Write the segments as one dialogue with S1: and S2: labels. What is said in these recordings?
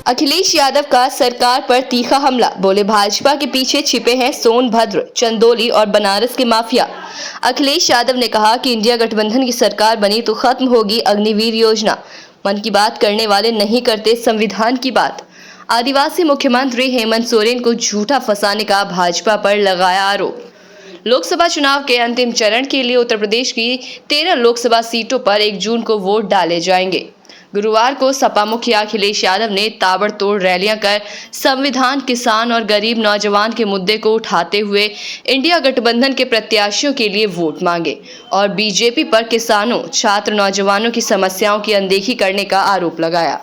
S1: अखिलेश यादव का सरकार पर तीखा हमला। बोले भाजपा के पीछे छिपे हैं सोनभद्र, चंदौली और बनारस के माफिया। अखिलेश यादव ने कहा कि इंडिया गठबंधन की सरकार बनी तो खत्म होगी अग्निवीर योजना। मन की बात करने वाले नहीं करते संविधान की बात। आदिवासी मुख्यमंत्री हेमंत सोरेन को झूठा फंसाने का भाजपा पर लगाया आरोप। लोकसभा चुनाव के अंतिम चरण के लिए उत्तर प्रदेश की 13 लोकसभा सीटों पर 1 जून को वोट डाले जाएंगे। गुरुवार को सपा मुखिया अखिलेश यादव ने ताबड़तोड़ रैलियां कर संविधान, किसान और गरीब नौजवान के मुद्दे को उठाते हुए इंडिया गठबंधन के प्रत्याशियों के लिए वोट मांगे और बीजेपी पर किसानों, छात्र, नौजवानों की समस्याओं की अनदेखी करने का आरोप लगाया।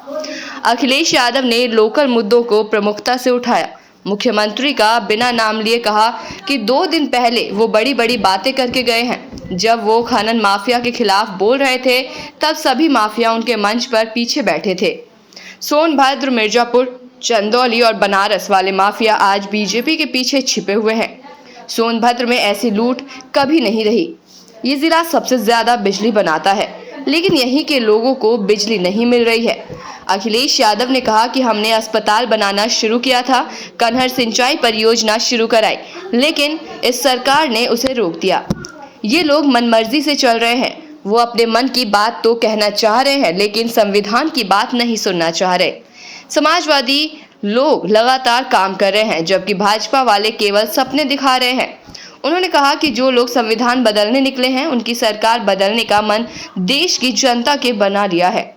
S1: अखिलेश यादव ने लोकल मुद्दों को प्रमुखता से उठाया। मुख्यमंत्री का बिना नाम लिए कहा कि 2 दिन पहले वो बड़ी बड़ी बातें करके गए हैं। जब वो खनन माफिया के खिलाफ बोल रहे थे तब सभी माफिया उनके मंच पर पीछे बैठे थे। सोनभद्र, मिर्जापुर, चंदौली और बनारस वाले माफिया आज बीजेपी के पीछे छिपे हुए हैं। सोनभद्र में ऐसी लूट कभी नहीं रही। ये जिला सबसे ज्यादा बिजली बनाता है, लेकिन यहीं के लोगों को बिजली नहीं मिल रही है। अखिलेश यादव ने कहा कि हमने अस्पताल बनाना शुरू किया था, कनहर सिंचाई परियोजना शुरू कराई, लेकिन इस सरकार ने उसे रोक दिया। ये लोग मनमर्जी से चल रहे हैं। वो अपने मन की बात तो कहना चाह रहे हैं, लेकिन संविधान की बात नहीं सुनना चाह रहे। समाजवादी लोग लगातार काम कर रहे हैं, जबकि भाजपा वाले केवल सपने दिखा रहे हैं। उन्होंने कहा कि जो लोग संविधान बदलने निकले हैं, उनकी सरकार बदलने का मन देश की जनता के बना लिया है।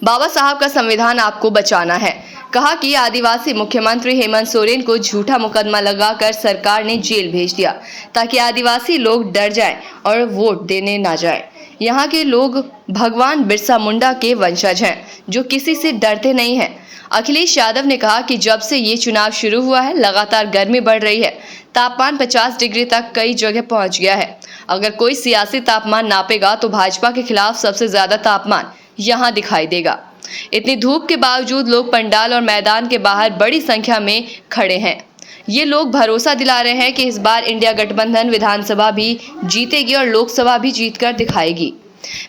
S1: बाबा साहब का संविधान आपको बचाना है। कहा कि आदिवासी मुख्यमंत्री हेमंत सोरेन को झूठा मुकदमा लगाकर सरकार ने जेल भेज दिया ताकि आदिवासी लोग डर जाएं और वोट देने ना जाएं। यहाँ के लोग भगवान बिरसा मुंडा के वंशज हैं, जो किसी से डरते नहीं हैं। अखिलेश यादव ने कहा कि जब से ये चुनाव शुरू हुआ है, लगातार गर्मी बढ़ रही है। तापमान 50 डिग्री तक कई जगह पहुंच गया है। अगर कोई सियासी तापमान नापेगा तो भाजपा के खिलाफ सबसे ज्यादा तापमान यहाँ दिखाई देगा। इतनी धूप के बावजूद लोग पंडाल और मैदान के बाहर बड़ी संख्या में खड़े हैं। ये लोग भरोसा दिला रहे हैं कि इस बार इंडिया गठबंधन विधानसभा भी जीतेगी और लोकसभा भी जीतकर दिखाएगी।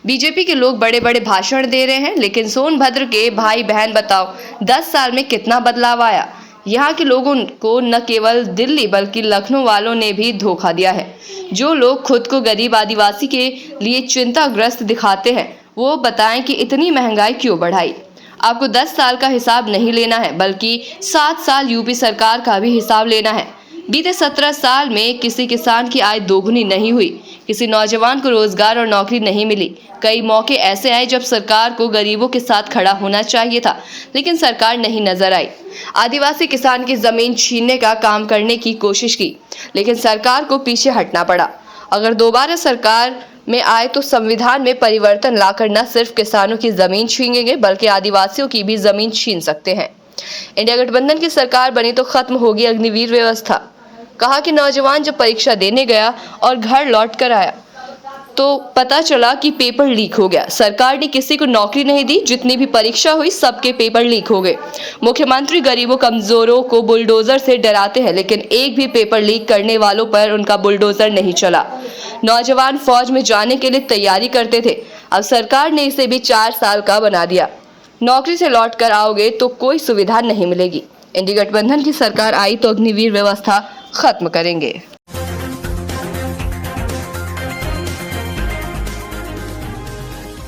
S1: बीजेपी के लोग बड़े बड़े भाषण दे रहे हैं, लेकिन सोनभद्र के भाई बहन बताओ 10 साल में कितना बदलाव आया। यहाँ के लोगों को न केवल दिल्ली बल्कि लखनऊ वालों ने भी धोखा दिया है। जो लोग खुद को गरीब आदिवासी के लिए चिंताग्रस्त दिखाते हैं, वो बताएं कि इतनी महंगाई क्यों बढ़ाई। आपको 10 साल का हिसाब नहीं लेना है, बल्कि 7 साल यूपी सरकार का भी हिसाब लेना है। बीते 17 साल में किसी किसान की आय दोगुनी नहीं हुई, किसी नौजवान को रोजगार और नौकरी नहीं मिली। कई मौके ऐसे आए जब सरकार को गरीबों के साथ खड़ा होना चाहिए था, लेकिन सरकार नहीं नजर आई। आदिवासी किसान की जमीन छीनने का काम करने की कोशिश की, लेकिन सरकार को पीछे हटना पड़ा। अगर दोबारा सरकार में आए तो संविधान में परिवर्तन लाकर न सिर्फ किसानों की जमीन छीनेंगे, बल्कि आदिवासियों की भी जमीन छीन सकते हैं। इंडिया गठबंधन की सरकार बनी तो खत्म होगी अग्निवीर व्यवस्था। कहा कि नौजवान जब परीक्षा देने गया और घर लौट कर आया तो पता चला कि पेपर लीक हो गया। सरकार ने किसी को नौकरी नहीं दी, जितनी भी परीक्षा हुई सबके पेपर लीक हो गए। मुख्यमंत्री गरीबों, कमजोरों को बुलडोजर से डराते हैं, लेकिन एक भी पेपर लीक करने वालों पर उनका बुलडोजर नहीं चला। नौजवान फौज में जाने के लिए तैयारी करते थे, अब सरकार ने इसे भी 4 साल का बना दिया। नौकरी से लौट कर आओगे तो कोई सुविधा नहीं मिलेगी। इंडिया गठबंधन की सरकार आई तो अग्निवीर व्यवस्था खत्म करेंगे।